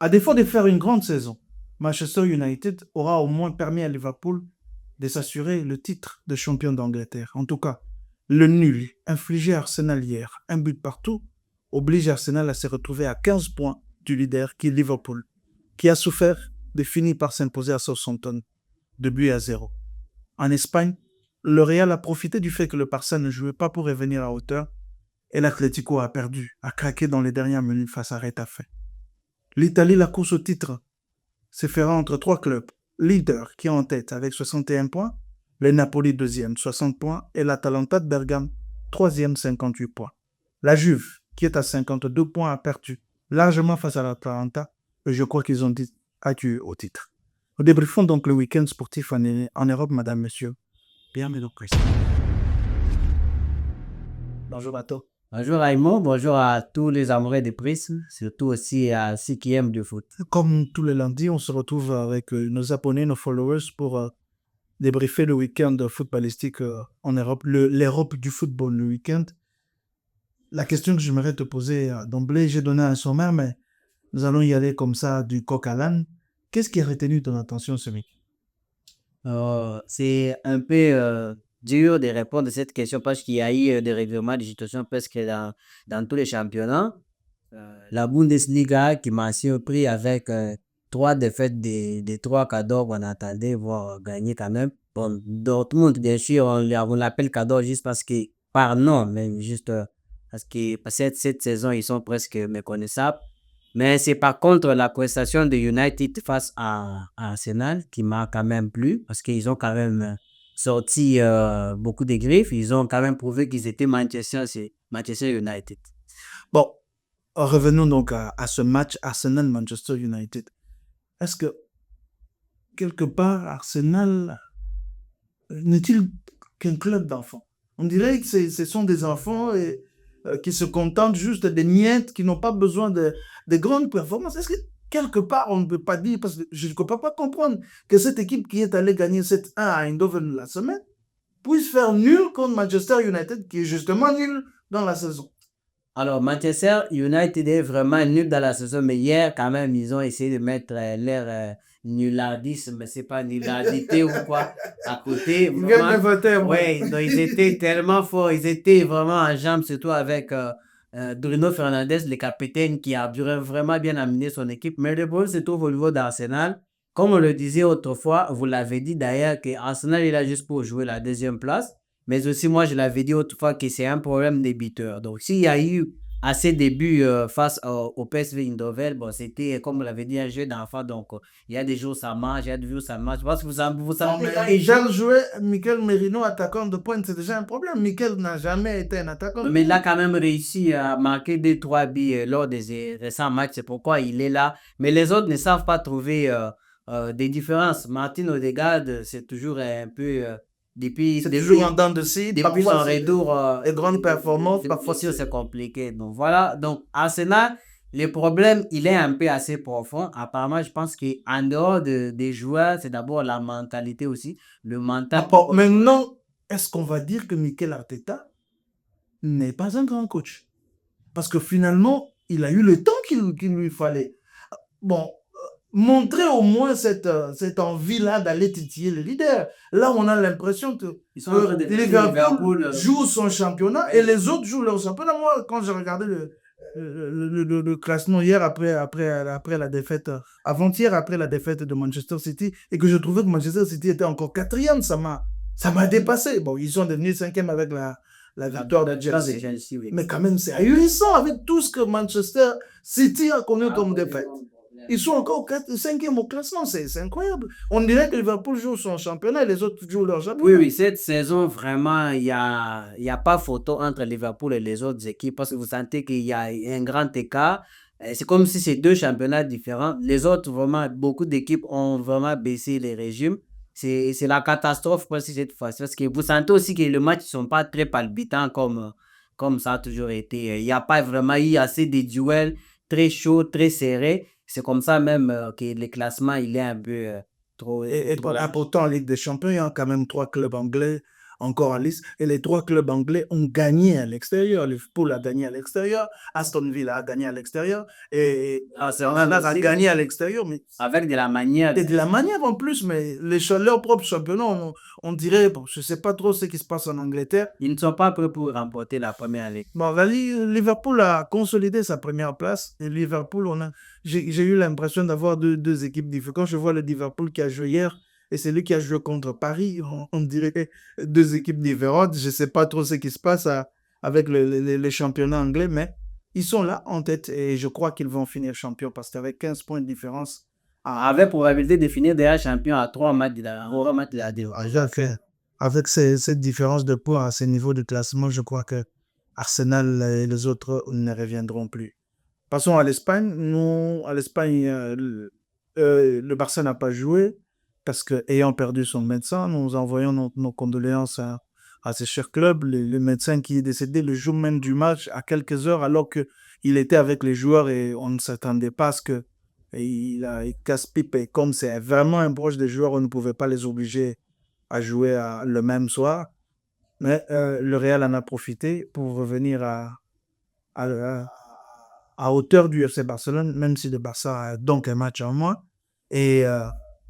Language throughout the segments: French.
À défaut de faire une grande saison, Manchester United aura au moins permis à Liverpool de s'assurer le titre de champion d'Angleterre. En tout cas, le nul infligé à Arsenal hier, un but partout, oblige Arsenal à se retrouver à 15 points du leader qui est Liverpool, qui a souffert de finir par s'imposer à Southampton, 2-0. En Espagne, le Real a profité du fait que le Barça ne jouait pas pour revenir à hauteur et l'Atlético a perdu, a craqué dans les dernières minutes face à Retafe. L'Italie, la course au titre se fera entre trois clubs. Leader qui est en tête avec 61 points, le Napoli deuxième, 60 points, et l'Atalanta de Bergame, troisième, 58 points. La Juve, qui est à 52 points, a perdu largement face à l'Atalanta, et je crois qu'ils ont dit adieu au titre. Nous débriefons donc le week-end sportif en Europe, madame, monsieur. Bienvenue au Christ. Bonjour, Bateau. Bonjour Raymond, bonjour à tous les amoureux des prismes, surtout aussi à ceux qui aiment du foot. Comme tous les lundis, on se retrouve avec nos abonnés, nos followers pour débriefer le week-end footballistique en Europe, l'Europe du football le week-end. La question que j'aimerais te poser d'emblée, j'ai donné un sommaire, mais nous allons y aller comme ça du coq à l'âne. Qu'est-ce qui a retenu ton attention ce week? C'est un peu dur de répondre à cette question parce qu'il y a eu des règlements de situation presque dans tous les championnats. La Bundesliga qui m'a surpris avec 3 défaites des 3 cadors qu'on attendait voir gagner quand même. Bon, Dortmund, bien sûr, on l'appelle cador juste parce que, par nom, mais juste parce que cette saison, ils sont presque méconnaissables. Mais c'est par contre la prestation de United face à Arsenal qui m'a quand même plu parce qu'ils ont quand même sorti beaucoup de griffes. Ils ont quand même prouvé qu'ils étaient Manchester United. Bon, revenons donc à ce match Arsenal-Manchester United. Est-ce que, quelque part, Arsenal n'est-il qu'un club d'enfants? On dirait que ce sont des enfants qui se contentent juste des miettes, qui n'ont pas besoin de grandes performances. Est-ce que, quelque part, on ne peut pas dire, parce que je ne peux pas comprendre que cette équipe qui est allée gagner 7-1 à Eindhoven la semaine puisse faire nul contre Manchester United, qui est justement nul dans la saison? Alors, Manchester United est vraiment nul dans la saison, mais hier, quand même, ils ont essayé de mettre leur nullardisme, mais c'est pas nullardité ou quoi, à côté. Ils viennent de voter, moi. Oui, donc ils étaient tellement forts, ils étaient vraiment en jambes, surtout avec Bruno Fernandes, le capitaine, qui a vraiment bien amené son équipe. Mais le problème se trouve au niveau d'Arsenal. Comme on le disait autrefois, vous l'avez dit d'ailleurs, que Arsenal est là juste pour jouer la deuxième place. Mais aussi, moi, je l'avais dit autrefois que c'est un problème des buteurs. Donc, s'il y a eu assez de buts face au PSV Eindhoven, bon, c'était, comme vous l'avez dit, un jeu d'enfant. Donc, il y a des jours ça marche, il y a des jours ça marche. Je pense que vous savez. Déjà joué Mikel Merino attaquant de pointe, c'est déjà un problème. Mikel n'a jamais été un attaquant. Mais il a quand même réussi à marquer 2-3 buts lors des récents matchs. C'est pourquoi il est là. Mais les autres ne savent pas trouver des différences. Martin Odegaard, c'est toujours un peu. Depuis en dents de scie, depuis son retour, et grandes performances, parfois c'est compliqué. Donc voilà, donc Arsenal, le problème, il est un peu assez profond. Apparemment, je pense qu'en dehors des joueurs, c'est d'abord la mentalité aussi. Le mental. Maintenant, est-ce qu'on va dire que Mikel Arteta n'est pas un grand coach? Parce que finalement, il a eu le temps qu'il lui fallait. Bon, montrer au moins cette envie-là d'aller titiller le leader. Là, on a l'impression que Liverpool joue son championnat et les autres jouent leur championnat. Moi, quand j'ai regardé le classement hier après la défaite, avant-hier après la défaite de Manchester City, et que je trouvais que Manchester City était encore 4e, ça m'a dépassé. Bon, ils sont devenus 5e avec la victoire de Chelsea. Oui. Mais quand même, c'est ahurissant avec tout ce que Manchester City a connu comme défaite. Ils sont encore 5e au classement, c'est incroyable. On dirait que Liverpool joue son championnat et les autres jouent leur championnat. Oui, cette saison, vraiment, il y a pas photo entre Liverpool et les autres équipes parce que vous sentez qu'il y a un grand écart. C'est comme si c'est 2 championnats différents. Les autres, vraiment, beaucoup d'équipes ont vraiment baissé les régimes. C'est la catastrophe presque cette fois-ci parce que vous sentez aussi que les matchs ne sont pas très palpitants comme ça a toujours été. Il n'y a pas vraiment eu assez de duels très chauds, très serrés. C'est comme ça même que le classement, il est un peu trop. Et pourtant, en Ligue des Champions, il y a quand même 3 clubs anglais encore en lice. Et les 3 clubs anglais ont gagné à l'extérieur. Liverpool a gagné à l'extérieur, Aston Villa a gagné à l'extérieur, et Arsenal a gagné à l'extérieur. Mais avec de la manière. et de la manière en plus, mais leur propre championnat, on dirait, bon, je ne sais pas trop ce qui se passe en Angleterre. Ils ne sont pas prêts pour remporter la première ligue. Bon, Liverpool a consolidé sa première place. Et Liverpool, j'ai eu l'impression d'avoir deux équipes différentes. Quand je vois le Liverpool qui a joué hier et celui qui a joué contre Paris, on dirait 2 équipes différentes. Je ne sais pas trop ce qui se passe avec les championnats anglais, mais ils sont là en tête et je crois qu'ils vont finir champions parce qu'avec 15 points de différence, Avec probabilité de finir déjà champion à 3 matchs de la défaite. avec cette différence de points à ce niveau de classement, je crois que Arsenal et les autres ne reviendront plus. Passons à l'Espagne. Nous, à l'Espagne, le Barça n'a pas joué parce que, ayant perdu son médecin, nous envoyons nos condoléances à ce cher club. Le médecin qui est décédé le jour même du match, à quelques heures, alors qu'il était avec les joueurs et on ne s'attendait pas à ce que il casse-pipe. Et comme c'est vraiment un proche des joueurs, on ne pouvait pas les obliger à jouer le même soir. Mais le Real en a profité pour revenir à hauteur du FC Barcelone, même si le Barça a donc un match en moins. Et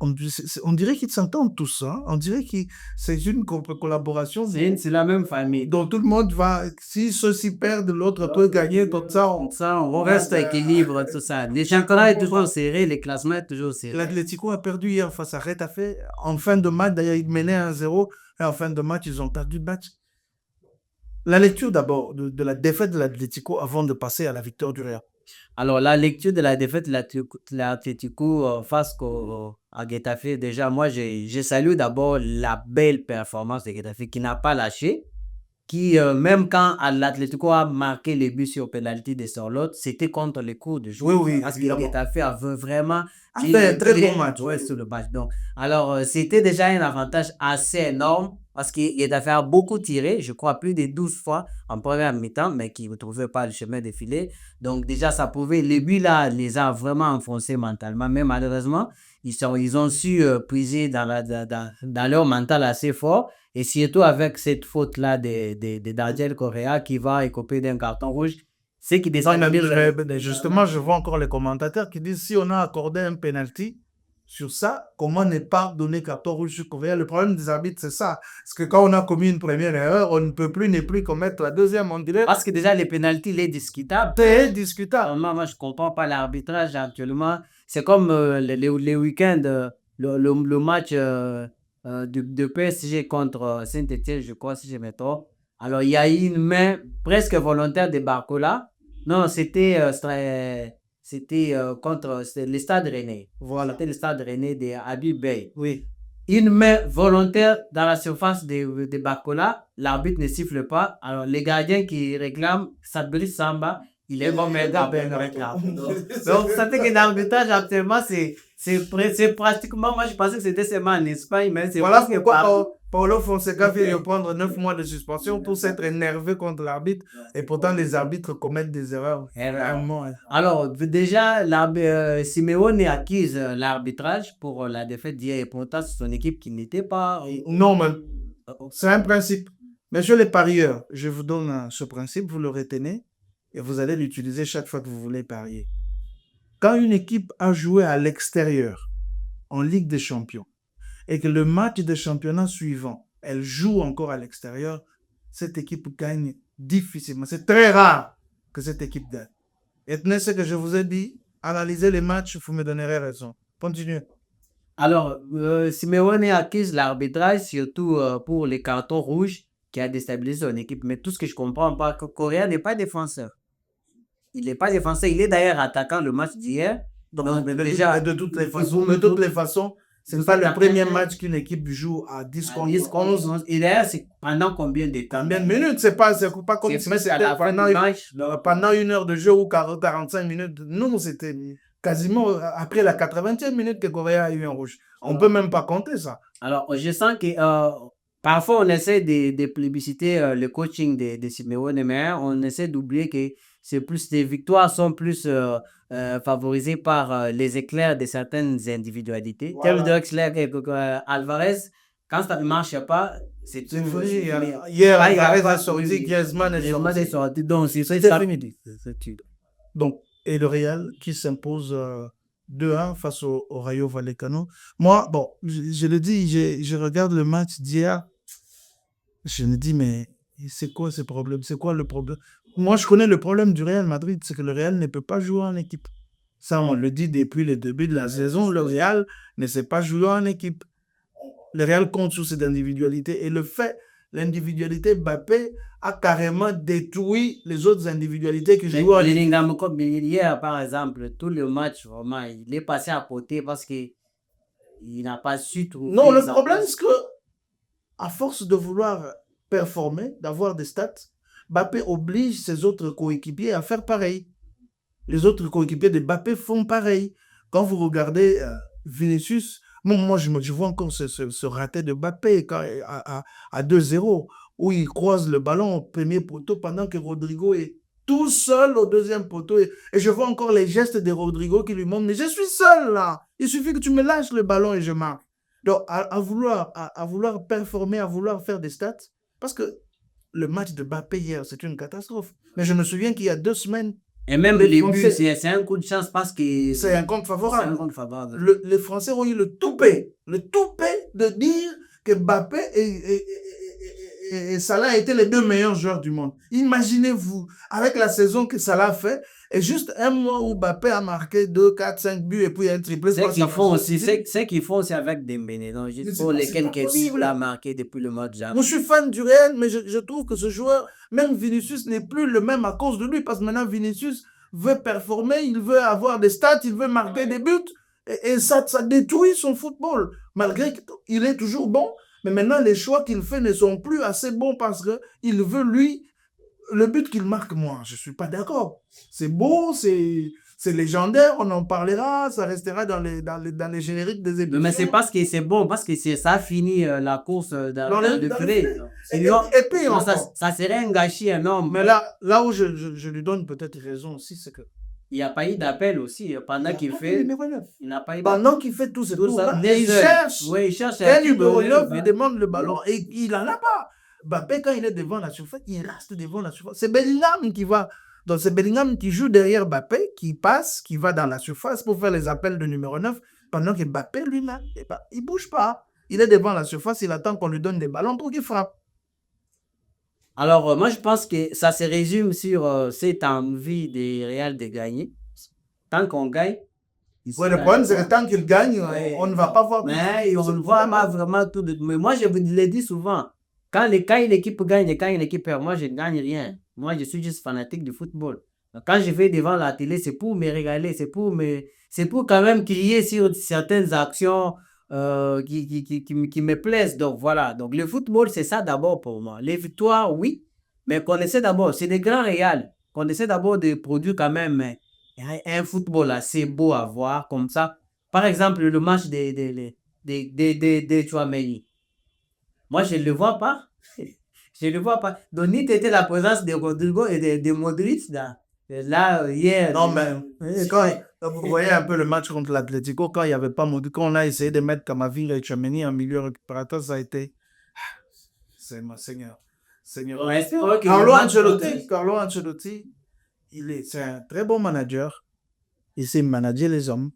on dirait qu'ils s'entendent tous. Hein? On dirait que c'est une collaboration. C'est la même famille. Donc tout le monde va, si ceux-ci perdent, l'autre peut gagner. Comme ça, on reste équilibre, tout ça. Les championnats sont toujours serrés, les classements sont toujours serrés. L'Atlético a perdu hier face à Retafe. En fin de match, d'ailleurs, ils menaient 1-0. Et en fin de match, ils ont perdu le match. La lecture d'abord de la défaite de l'Atlético avant de passer à la victoire du Real. Alors, la lecture de la défaite de l'Atlético face à Getafe, déjà, moi, j'ai salué d'abord la belle performance de Getafe qui n'a pas lâché, qui, même quand l'Atlético a marqué le but sur pénalty de Sorloth, c'était contre les cours de jeu. Oui, parce que Getafe avait vraiment fait un très bon match. Ouais, sur le match. Donc, alors, c'était déjà un avantage assez énorme parce que Getafe a beaucoup tiré, je crois plus de 12 fois en première mi-temps, mais qui ne trouvaient pas le chemin de filet. Donc, déjà, ça prouvait, les buts là les a vraiment enfoncés mentalement, mais malheureusement, ils ont su puiser dans leur mental assez fort. Et surtout avec cette faute-là de Daniel Correa qui va écoper d'un carton rouge. C'est qui descend. Justement, je vois encore les commentateurs qui disent si on a accordé un penalty sur ça, comment ne pas donner carton rouge sur Correa? Le problème des arbitres, c'est ça. Parce que quand on a commis une première erreur, on ne peut plus ne plus commettre la deuxième, on dirait. Parce que déjà, les penalties, il est discutable. C'est discutable. Moi, je ne comprends pas l'arbitrage actuellement. C'est comme les week-ends, le match de PSG contre Saint-Etienne, je crois, si je me trompe. Alors, il y a eu une main presque volontaire de Barcola. Non, c'était contre le Stade Rennais. Voilà, c'était le Stade Rennais de Habib Bey. Oui. Une main volontaire dans la surface de Barcola. L'arbitre ne siffle pas. Alors, les gardiens qui réclament Sadbri Samba, il est bon, mais donc, ça fait que l'arbitrage actuellement, c'est pratiquement, moi je pensais que c'était seulement en Espagne, mais c'est voilà pourquoi Paulo Fonseca vient de prendre 9 mois de suspension pour s'être énervé contre l'arbitre. Et pourtant, les arbitres commettent des erreurs. Alors, déjà, Simeone accuse l'arbitrage pour la défaite d'hier. Et pourtant, c'est son équipe qui n'était pas. Non, mais c'est un principe. Messieurs les parieurs, je vous donne ce principe, vous le retenez et vous allez l'utiliser chaque fois que vous voulez parier. Quand une équipe a joué à l'extérieur en Ligue des Champions et que le match de championnat suivant, elle joue encore à l'extérieur, cette équipe gagne difficilement. C'est très rare que cette équipe gagne. Et tenez ce que je vous ai dit, analysez les matchs, vous me donnerez raison. Continuez. Alors, Simeone accuse l'arbitrage, surtout pour les cartons rouges qui a déstabilisé son équipe. Mais tout ce que je comprends pas, que Correa n'est pas défenseur. Il n'est pas défenseur. Il est d'ailleurs attaquant le match d'hier. Donc, déjà, de toutes les façons, ce n'est pas le premier match qu'une équipe joue à 10 contre 11. Et d'ailleurs, c'est pendant combien de temps? Combien de minutes? C'est pas comme si c'était pendant 1 heure de jeu ou 45 minutes. Non, c'était quasiment après la 80e minute que Correa a eu un rouge. On ne peut même pas compter ça. Alors, je sens que parfois, on essaie de plébisciter le coaching de Simeone, mais on essaie d'oublier que les victoires sont plus favorisées par les éclairs de certaines individualités. Tel Drexler et Alvarez, Quand ça ne marche pas, c'est C'est tout. vrai. Hier, Hier, Alvarez a sorti, Griezmann est Griezmann est sorti. sorti. Donc, c'est C'est ça. fini. Donc, et le Real qui s'impose 2-1 face au Rayo Vallecano. Moi, bon, je le dis, je regarde le match d'hier. Je me dis, mais c'est quoi ce problème? C'est quoi le problème? Moi, je connais le problème du Real Madrid, c'est que le Real ne peut pas jouer en équipe. Ça, on le dit depuis le début de la saison. Le Real ne sait pas jouer en équipe. Le Real compte sur cette individualité. Et le fait, l'individualité Mbappé a carrément détruit les autres individualités qui jouent en équipe. Bellingham, comme hier, par exemple, tout le match, vraiment, il est passé à côté parce qu'il n'a pas su trouver. Non, le sa problème, place. c'est que à force de vouloir performer, d'avoir des stats, Mbappé oblige ses autres coéquipiers à faire pareil. Les autres coéquipiers de Mbappé font pareil. Quand vous regardez Vinicius, moi je vois encore ce raté de Mbappé à 2-0, où il croise le ballon au premier poteau pendant que Rodrigo est tout seul au deuxième poteau. Et je vois encore les gestes de Rodrigo qui lui montrent, mais je suis seul là. Il suffit que tu me lâches le ballon et je marque. Donc, à vouloir performer, à vouloir faire des stats, parce que le match de Mbappé hier, c'est une catastrophe. Mais je me souviens qu'il y a 2 semaines, Et même les les buts, Français- c'est un coup de chance parce que c'est un compte c'est un favorable. compte favorable. Les Français ont eu le toupet de dire que Mbappé et Salah étaient les 2 meilleurs joueurs du monde. Imaginez-vous, avec la saison que Salah a fait, et juste un mois où Mbappé a marqué 2, 4, 5 buts et puis un triplé. C'est qu'ils font aussi, c'est qu'ils font aussi avec Dembélé. Donc, juste pour les quelques buts qu'il a marqué depuis le match. Moi, je suis fan du Real, mais je trouve que ce joueur, même Vinicius, n'est plus le même à cause de lui, parce que maintenant, Vinicius veut performer, il veut avoir des stats, il veut marquer des buts, et ça détruit son football. Malgré qu'il est toujours bon, mais maintenant, les choix qu'il fait ne sont plus assez bons parce qu'il veut, lui, le but qu'il marque, moi, je ne suis pas d'accord. C'est beau, c'est légendaire, on en parlera, ça restera dans les génériques des émissions. Mais c'est parce que c'est bon, parce que ça a fini la course dans le pré. Et puis, ça serait un gâchis énorme. Mais là où je lui donne peut-être raison aussi, c'est que il n'y a pas eu d'appel aussi pendant qu'il fait. Il n'a pas eu pendant qu'il fait tout ce tour-là, il cherche un numéro 9, il demande le ballon et il n'en a pas. Mbappé, quand il est devant la surface, il reste devant la surface. C'est Bellingham qui va. Donc, c'est Bellingham qui joue derrière Mbappé, qui passe, qui va dans la surface pour faire les appels de numéro 9, pendant que Mbappé, lui, là, il ne bouge pas. Il est devant la surface, il attend qu'on lui donne des ballons pour qu'il frappe. Alors, moi, je pense que ça se résume sur cette envie des Real de gagner. Tant qu'on gagne. Ouais, le problème, c'est que tant qu'il gagne, on ne va pas voir. Mais on ne voit pas vraiment tout. Mais moi, je vous l'ai dit souvent. Quand l'équipe gagne et quand l'équipe perd, moi, je ne gagne rien. Moi, je suis juste fanatique du football. Donc, quand je vais devant la télé, c'est pour me régaler, c'est pour quand même crier sur certaines actions qui me plaisent. Donc, voilà. Donc, le football, c'est ça d'abord pour moi. Les victoires, oui, mais qu'on essaie d'abord, c'est des grands réals, qu'on essaie d'abord de produire quand même un football assez beau à voir, comme ça. Par exemple, le match des Chouameni. Moi, je ne le vois pas. Je ne le vois pas. Donc, ni était la présence de Rodrigo et de Modric là, hier. Non, mais quand vous voyez un peu le match contre l'Atlético, quand il n'y avait pas Modric, quand on a essayé de mettre Camavinga et Tchouaméni en milieu récupérateur, ça a été. C'est mon Seigneur. Ouais, Carlo Ancelotti, c'est un très bon manager. Il sait manager les hommes,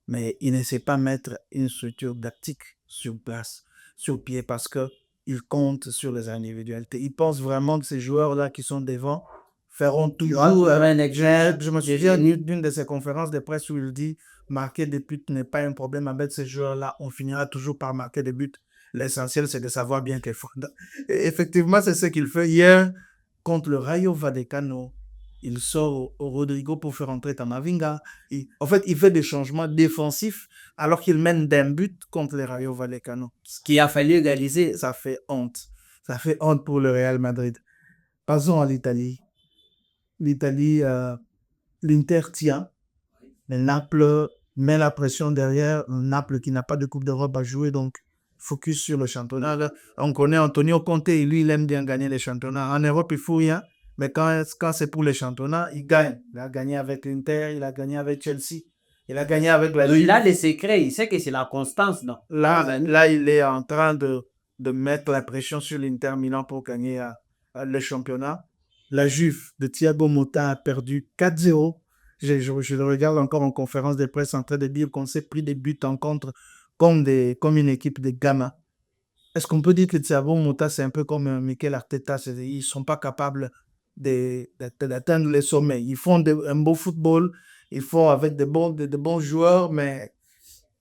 mais il ne sait pas mettre une structure tactique sur place, sur pied, parce qu'il compte sur les individualités. Il pense vraiment que ces joueurs-là qui sont devant feront toujours un exemple. Je me souviens d'une de ses conférences de presse où il dit marquer des buts n'est pas un problème avec ces joueurs-là. On finira toujours par marquer des buts. L'essentiel, c'est de savoir bien qu'il faut. Et effectivement, c'est ce qu'il fait hier contre le Rayo Vallecano. Il sort au Rodrigo pour faire entrer Camavinga. En fait, il fait des changements défensifs alors qu'il mène d'un but contre le Rayo Vallecano. Ce qui a fallu égaliser. Ça fait honte. Ça fait honte pour le Real Madrid. Passons à l'Italie. L'Italie, l'Inter tient. Le Naples met la pression derrière. Un Naples qui n'a pas de Coupe d'Europe à jouer, donc focus sur le championnat. Là, on connaît Antonio Conte et lui, il aime bien gagner les championnats. En Europe, il ne faut rien. Mais quand c'est pour les championnats, il gagne. Il a gagné avec l'Inter, il a gagné avec Chelsea. Il a gagné avec la Il Juve. a les secrets, il sait que c'est la constance, non? Là, il est en train de mettre la pression sur l'Inter Milan pour gagner le championnat. La Juve de Thiago Motta a perdu 4-0. Je le regarde encore en conférence de presse en train de dire qu'on s'est pris des buts en contre comme une équipe de gamins. Est-ce qu'on peut dire que Thiago Motta, c'est un peu comme Mikel Arteta? Ils ne sont pas capables d'atteindre les sommets. Ils font un beau football, ils font avec de bons joueurs, mais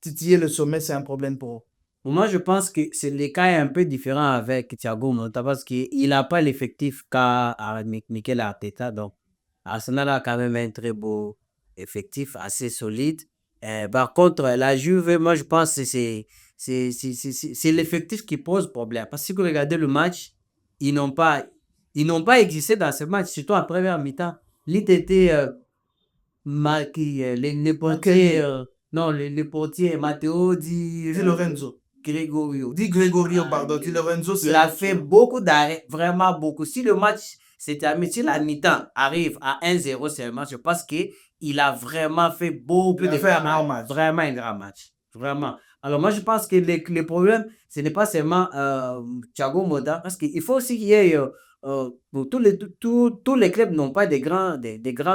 titiller le sommet, c'est un problème pour eux. Moi, je pense que c'est le cas est un peu différent avec Thiago Motta parce qu'il n'a pas l'effectif qu'a Mikel Arteta. Donc, Arsenal a quand même un très beau effectif, assez solide. Par contre, la Juve, moi, je pense que c'est l'effectif qui pose problème. Parce que si vous regardez le match, ils n'ont pas, ils n'ont pas existé dans ce match, surtout en première mi-temps. L'IT était marqué, les portiers, non, les portiers, Matteo Di Di Lorenzo. Gregorio. Di Gregorio, pardon. Di Lorenzo, c'est Il a fait beaucoup d'arrêts, vraiment beaucoup. Si le match s'est terminé, si la mi-temps arrive à 1-0 seulement, je pense qu'il a vraiment fait beaucoup Il a de fait un grand match. Vraiment un grand match. Vraiment. Alors moi, je pense que les problèmes, ce n'est pas seulement Thiago Motta, parce qu'il faut aussi qu'il y ait... pour tous les clubs n'ont pas des grands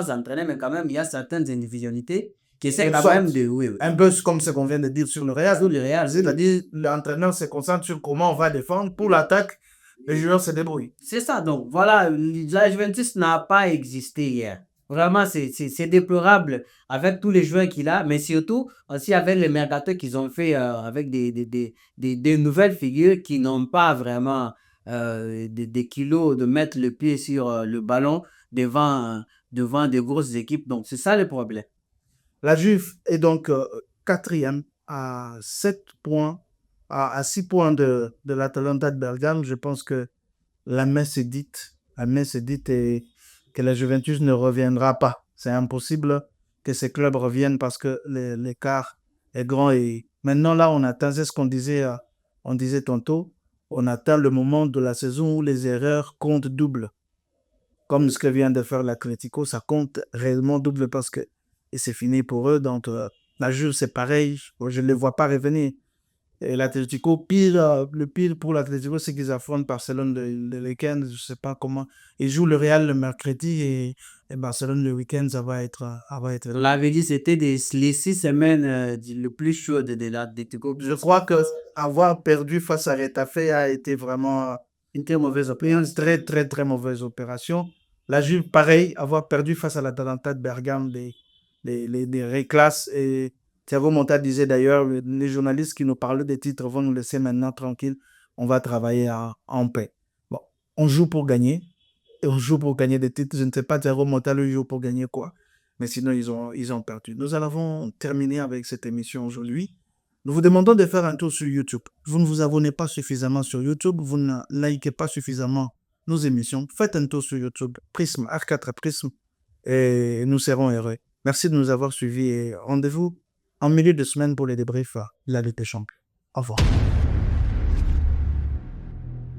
entraîneurs, mais quand même, il y a certaines individualités qui essaient quand même de... Oui, oui. Un peu comme ce qu'on vient de dire sur le Real. Sur le Real, C'est-à-dire, l'entraîneur se concentre sur comment on va défendre. Pour l'attaque, les joueurs se débrouillent. C'est ça, donc voilà, la Juventus n'a pas existé hier. Vraiment, c'est déplorable avec tous les joueurs qu'il a, mais surtout aussi avec les mercato qu'ils ont fait avec des nouvelles figures qui n'ont pas vraiment des kilos de mettre le pied sur le ballon devant des grosses équipes. Donc, c'est ça le problème. La Juve est donc quatrième à 7 points, à 6 points de l'Atalanta de Bergame. Je pense que la messe est dite. La messe est dite et que la Juventus ne reviendra pas. C'est impossible que ces clubs reviennent parce que l'écart est grand. Et maintenant, là, on atteint, c'est ce qu'on disait tantôt, on atteint le moment de la saison où les erreurs comptent double. Comme ce que vient de faire l'Atlético, ça compte réellement double parce que et c'est fini pour eux. Donc, la Juve, c'est pareil. Je ne les vois pas revenir. Et l'Atlético, le pire pour l'Atlético, c'est qu'ils affrontent Barcelone le week-end. Je ne sais pas comment. Ils jouent le Real le mercredi et Barcelone le week-end, ça va être. On l'avait dit, c'était les 6 semaines le plus chaud de l'Atlético. Je crois que avoir perdu face à Retafe a été vraiment Une très mauvaise opinion. une très, très, très mauvaise opération. La Juve, pareil, avoir perdu face à l'Atalanta de Bergame, les réclasses. Et Thiago Motta disait d'ailleurs, les journalistes qui nous parlaient des titres vont nous laisser maintenant tranquilles. On va travailler en paix. Bon, on joue pour gagner. Et on joue pour gagner des titres. Je ne sais pas, Thiago Motta le joue pour gagner quoi. Mais sinon, ils ont perdu. Nous allons terminer avec cette émission aujourd'hui. Nous vous demandons de faire un tour sur YouTube. Vous ne vous abonnez pas suffisamment sur YouTube. Vous ne likez pas suffisamment nos émissions. Faites un tour sur YouTube. Prism, R4 Prism. Et nous serons heureux. Merci de nous avoir suivis et rendez-vous en milieu de semaine pour les débriefs de la Ligue des Champions. Au revoir.